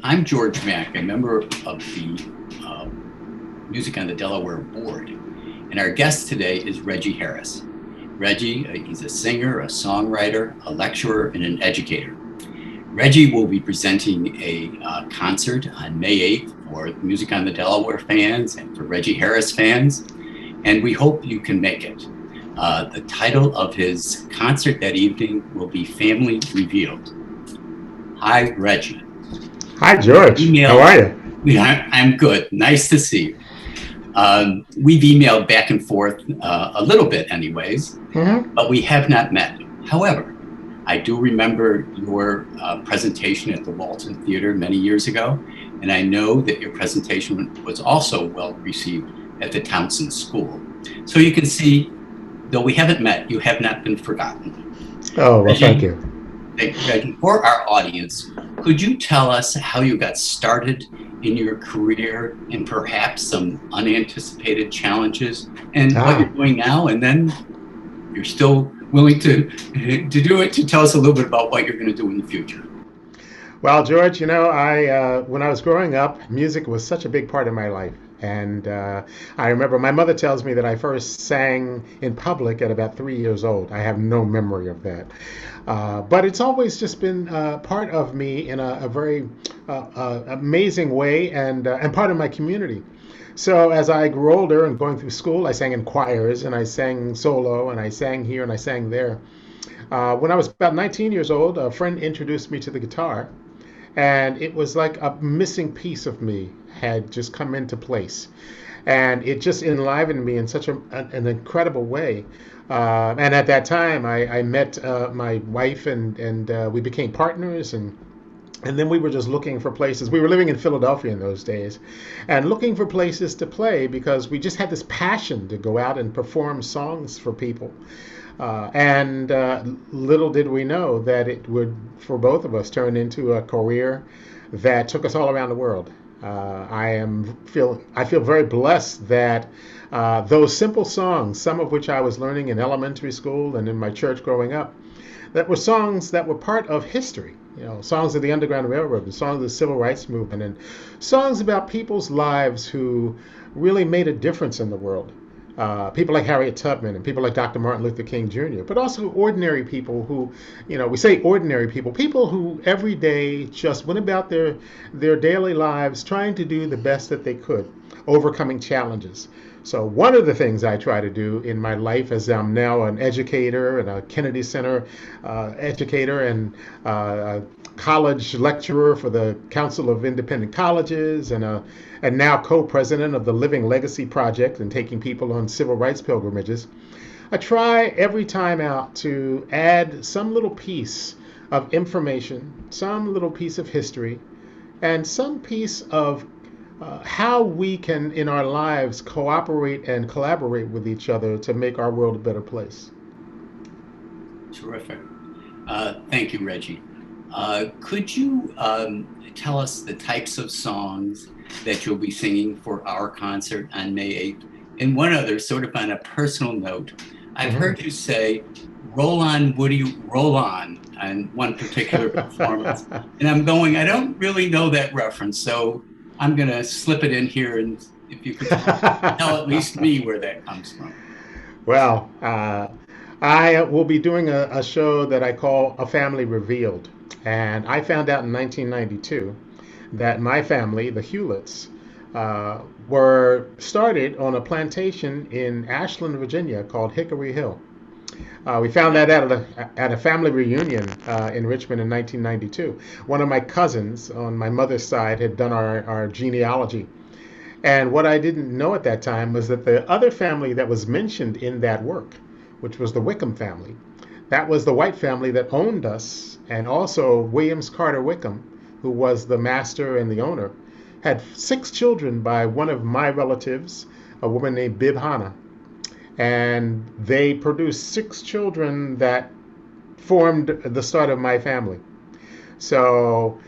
I'm George Mack, a member of the Music on the Delaware Board, and our guest today is Reggie Harris. Reggie, he's a singer, a songwriter, a lecturer, and an educator. Reggie will be presenting a concert on May 8th for Music on the Delaware fans and for Reggie Harris fans, and we hope you can make it. The title of his concert that evening will be Family Revealed. Hi, Reggie. Hi, George. How are you? Yeah, I'm good. Nice to see you. We've emailed back and forth a little bit anyways, but we have not met. However, I do remember your presentation at the Walton Theater many years ago, and I know that your presentation was also well received at the Townsend School. So you can see, though we haven't met, you have not been forgotten. Oh, well, thank you. Reggie, for our audience, could you tell us how you got started in your career and perhaps some unanticipated challenges and what you're doing now? And then you're still willing to do it, to tell us a little bit about what you're going to do in the future. Well, George, when I was growing up, music was such a big part of my life. And I remember my mother tells me that I first sang in public at about 3 years old. I have no memory of that. But it's always just been part of me in a very amazing way and part of my community. So as I grew older and going through school, I sang in choirs and I sang solo and I sang here and I sang there. When I was about 19 years old, a friend introduced me to the guitar. And it was like a missing piece of me had just come into place. And it just enlivened me in such an incredible way. And at that time, I met my wife and we became partners. And then we were just looking for places. We were living in Philadelphia in those days and looking for places to play because we just had this passion to go out and perform songs for people. And little did we know that it would, for both of us, turn into a career that took us all around the world. I feel very blessed that those simple songs, some of which I was learning in elementary school and in my church growing up, that were songs that were part of history. Songs of the Underground Railroad, and songs of the Civil Rights Movement, and songs about people's lives who really made a difference in the world. People like Harriet Tubman and people like Dr. Martin Luther King Jr., but also ordinary people who, we say ordinary people who every day just went about their daily lives trying to do the best that they could, overcoming challenges. So one of the things I try to do in my life, as I'm now an educator and a Kennedy Center educator and a college lecturer for the Council of Independent Colleges and now co-president of the Living Legacy Project and taking people on civil rights pilgrimages, I try every time out to add some little piece of information, some little piece of history, and some piece of how we can, in our lives, cooperate and collaborate with each other to make our world a better place. Terrific. Thank you, Reggie. Could you tell us the types of songs that you'll be singing for our concert on May 8th? And one other, sort of on a personal note, I've heard you say, "Roll on, Woody, roll on one particular performance. And I'm going, I don't really know that reference, so I'm going to slip it in here, and if you could tell at least me where that comes from. Well, I will be doing a show that I call A Family Revealed. And I found out in 1992 that my family, the Hewletts, were started on a plantation in Ashland, Virginia called Hickory Hill. We found that out at a family reunion in Richmond in 1992. One of my cousins on my mother's side had done our genealogy. And what I didn't know at that time was that the other family that was mentioned in that work, which was the Wickham family, that was the white family that owned us, and also Williams Carter Wickham, who was the master and the owner, had 6 children by one of my relatives, a woman named Bib Hanna. And they produced 6 children that formed the start of my family. So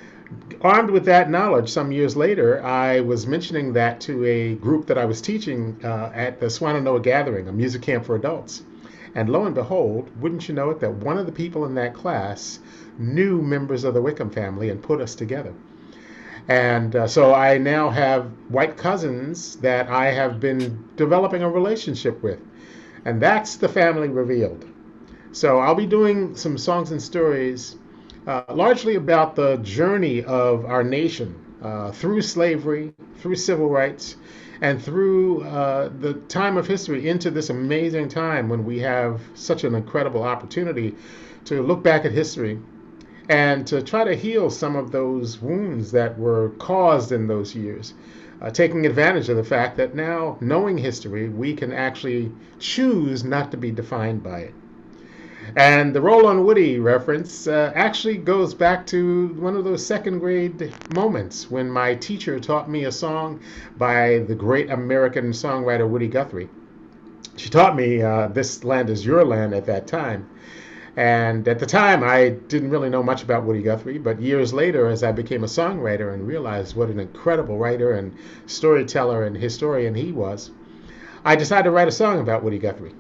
armed with that knowledge, some years later, I was mentioning that to a group that I was teaching at the Swannanoa Gathering, a music camp for adults. And lo and behold, wouldn't you know it, that one of the people in that class knew members of the Wickham family and put us together. And so I now have white cousins that I have been developing a relationship with. And that's the family revealed. So I'll be doing some songs and stories largely about the journey of our nation through slavery, through civil rights, and through the time of history into this amazing time when we have such an incredible opportunity to look back at history and to try to heal some of those wounds that were caused in those years. Taking advantage of the fact that now, knowing history, we can actually choose not to be defined by it. And the Roll on Woody reference actually goes back to one of those second grade moments when my teacher taught me a song by the great American songwriter Woody Guthrie. She taught me This Land Is Your Land at that time. And at the time, I didn't really know much about Woody Guthrie, but years later, as I became a songwriter and realized what an incredible writer and storyteller and historian he was, I decided to write a song about Woody Guthrie.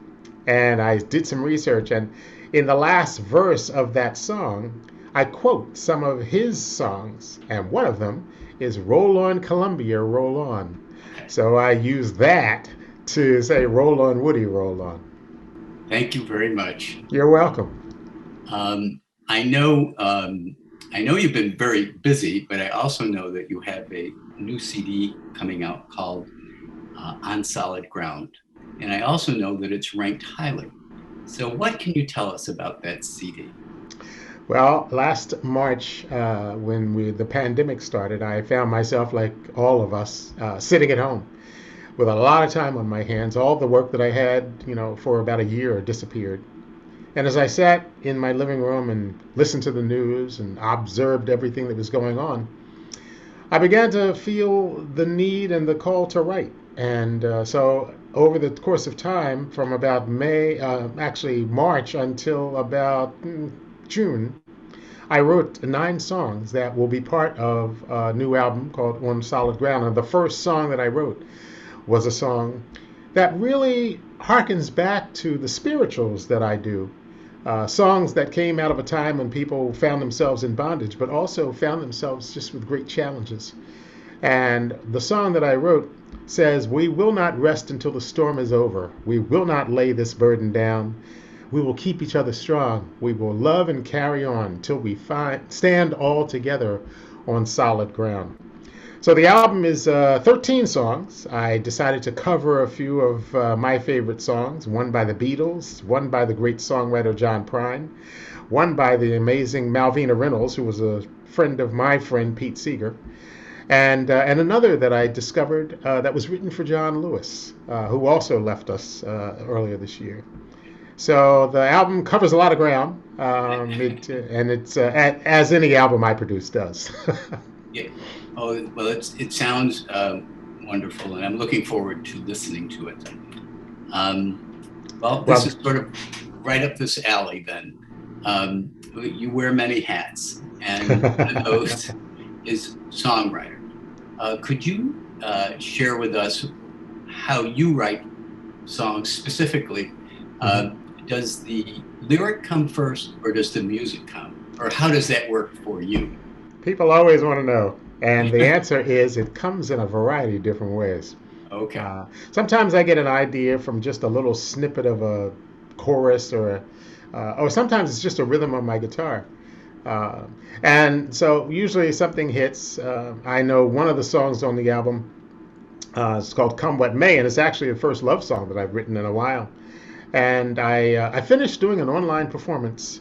And I did some research, and in the last verse of that song, I quote some of his songs, and one of them is Roll On Columbia, Roll On. So I use that to say, Roll on Woody, roll on. Thank you very much. You're welcome. Um, I know, I know you've been very busy, but I also know that you have a new CD coming out called On Solid Ground. And I also know that it's ranked highly. So what can you tell us about that CD? Well, last March, when the pandemic started, I found myself, like all of us, sitting at home with a lot of time on my hands. All the work that I had, for about a year disappeared. And as I sat in my living room and listened to the news and observed everything that was going on, I began to feel the need and the call to write. And so over the course of time, from about March until about June, I wrote 9 songs that will be part of a new album called On Solid Ground. And the first song that I wrote was a song that really harkens back to the spirituals that I do. Songs that came out of a time when people found themselves in bondage, but also found themselves just with great challenges. And the song that I wrote says, "We will not rest until the storm is over. We will not lay this burden down. We will keep each other strong. We will love and carry on till we stand all together on solid ground." So the album is 13 songs. I decided to cover a few of my favorite songs, one by the Beatles, one by the great songwriter John Prine, one by the amazing Malvina Reynolds, who was a friend of my friend Pete Seeger, and another that I discovered that was written for John Lewis, who also left us earlier this year. So the album covers a lot of ground, it's as any album I produce does. Yeah. Oh, well, it sounds wonderful, and I'm looking forward to listening to it. This is sort of right up this alley then. You wear many hats, and one of those is songwriter. Could you share with us how you write songs specifically? Does the lyric come first, or does the music come? Or how does that work for you? People always want to know. And the answer is it comes in a variety of different ways. Okay. Sometimes I get an idea from just a little snippet of a chorus, or sometimes it's just a rhythm on my guitar. And so usually something hits. I know one of the songs on the album is called Come What May, and it's actually the first love song that I've written in a while. And I finished doing an online performance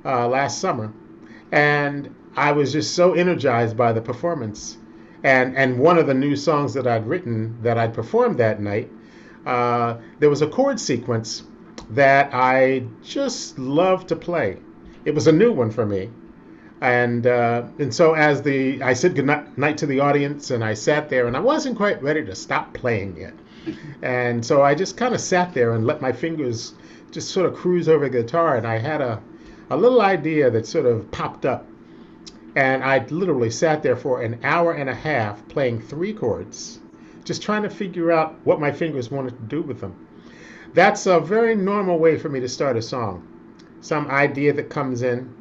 last summer, and I was just so energized by the performance. And one of the new songs that I'd written that I'd performed that night, there was a chord sequence that I just loved to play. It was a new one for me. And so as I said good night to the audience, and I sat there, and I wasn't quite ready to stop playing yet. And so I just kind of sat there and let my fingers just sort of cruise over the guitar, and I had a little idea that sort of popped up. And I literally sat there for an hour and a half playing 3 chords, just trying to figure out what my fingers wanted to do with them. That's a very normal way for me to start a song. Some idea that comes in,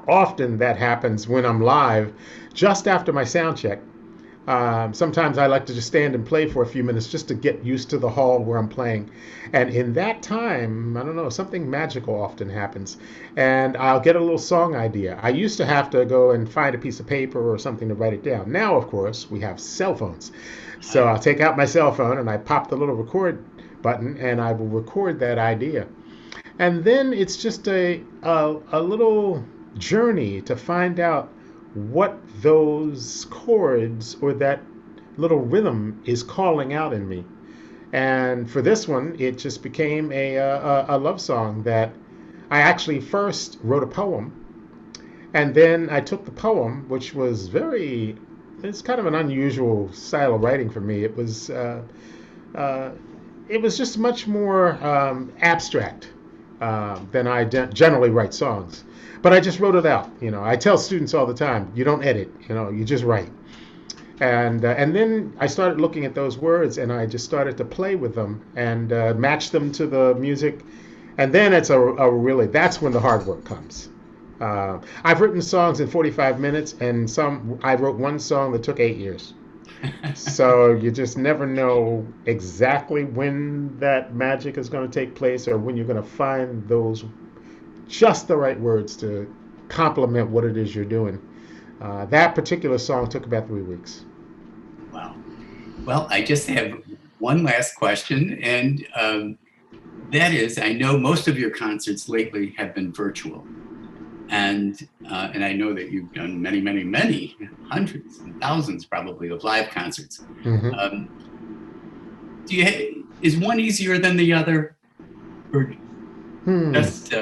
often that happens when I'm live, just after my sound check. Sometimes I like to just stand and play for a few minutes just to get used to the hall where I'm playing. And in that time, I don't know, something magical often happens. And I'll get a little song idea. I used to have to go and find a piece of paper or something to write it down. Now, of course, we have cell phones. So Right. I'll take out my cell phone and I pop the little record button and I will record that idea. And then it's just a little journey to find out what those chords or that little rhythm is calling out in me. And for this one, it just became a love song that I actually first wrote a poem. And then I took the poem, which was it's kind of an unusual style of writing for me. Uh, it was just much more abstract than I generally write songs. But I just wrote it out. I tell students all the time, you don't edit. You just write. And then I started looking at those words, and I just started to play with them and match them to the music. And then that's when the hard work comes. I've written songs in 45 minutes, and I wrote one song that took 8 years. So you just never know exactly when that magic is going to take place or when you're going to find those just the right words to complement what it is you're doing. That particular song took about 3 weeks. Wow. Well, I just have one last question, and that is, I know most of your concerts lately have been virtual, and I know that you've done many, many, many hundreds and thousands probably of live concerts. Hmm. Um, is one easier than the other, or Hmm. just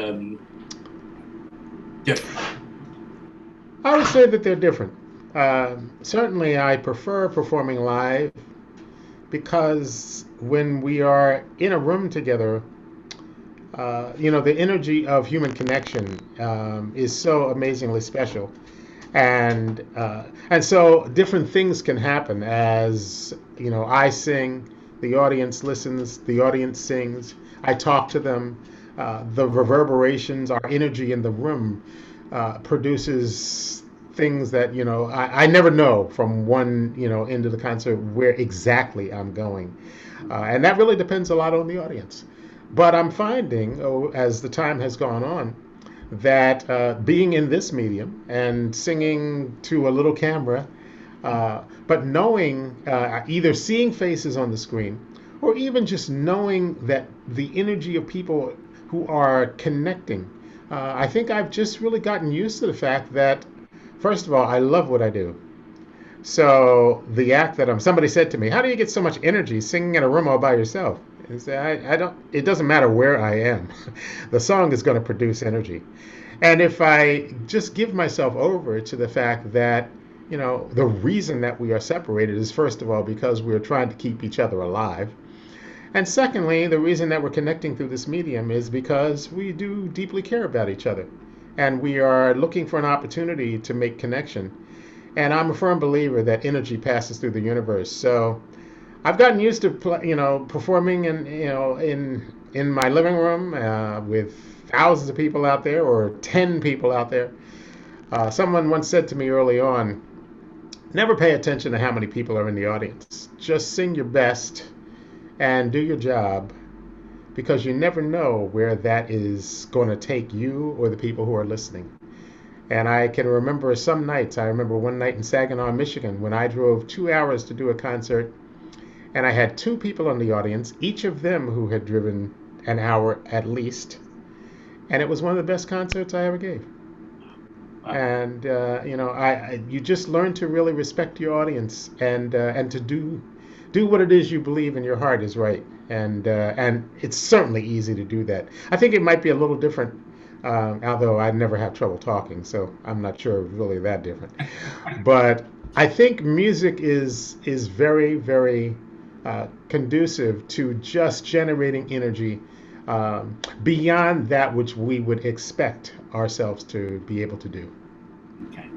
different? I would say that they're different. Certainly, I prefer performing live because when we are in a room together, the energy of human connection is so amazingly special, and so different things can happen as I sing, the audience listens, the audience sings, I talk to them. The reverberations, our energy in the room produces things that I never know from one end of the concert where exactly I'm going, and that really depends a lot on the audience. But I'm finding, as the time has gone on, that being in this medium and singing to a little camera, but knowing either seeing faces on the screen or even just knowing that the energy of people who are connecting, I think I've just really gotten used to the fact that, first of all, I love what I do. So the act that somebody said to me, "How do you get so much energy singing in a room all by yourself?" And say, I don't. It doesn't matter where I am. The song is going to produce energy. And if I just give myself over to the fact that, the reason that we are separated is, first of all, because we're trying to keep each other alive. And secondly, the reason that we're connecting through this medium is because we do deeply care about each other. And we are looking for an opportunity to make connection. And I'm a firm believer that energy passes through the universe. So I've gotten used to, performing in my living room with thousands of people out there or 10 people out there. Someone once said to me early on, never pay attention to how many people are in the audience. Just sing your best and do your job because you never know where that is going to take you or the people who are listening. And I can remember some nights. I remember one night in Saginaw, Michigan, when I drove 2 hours to do a concert, and I had two people in the audience, each of them who had driven an hour at least. And it was one of the best concerts I ever gave. Wow. And you just learn to really respect your audience and to do what it is you believe in your heart is right. And it's certainly easy to do that. I think it might be a little different, although I never have trouble talking, so I'm not sure really that different. But I think music is very, very conducive to just generating energy beyond that which we would expect ourselves to be able to do. Okay.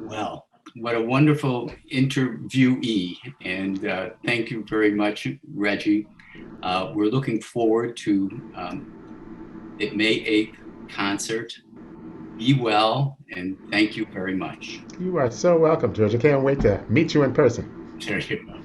Well, what a wonderful interviewee. And thank you very much, Reggie. We're looking forward to the May 8th concert Be well, and thank you very much. You are so welcome, George. I can't wait to meet you in person. There you go.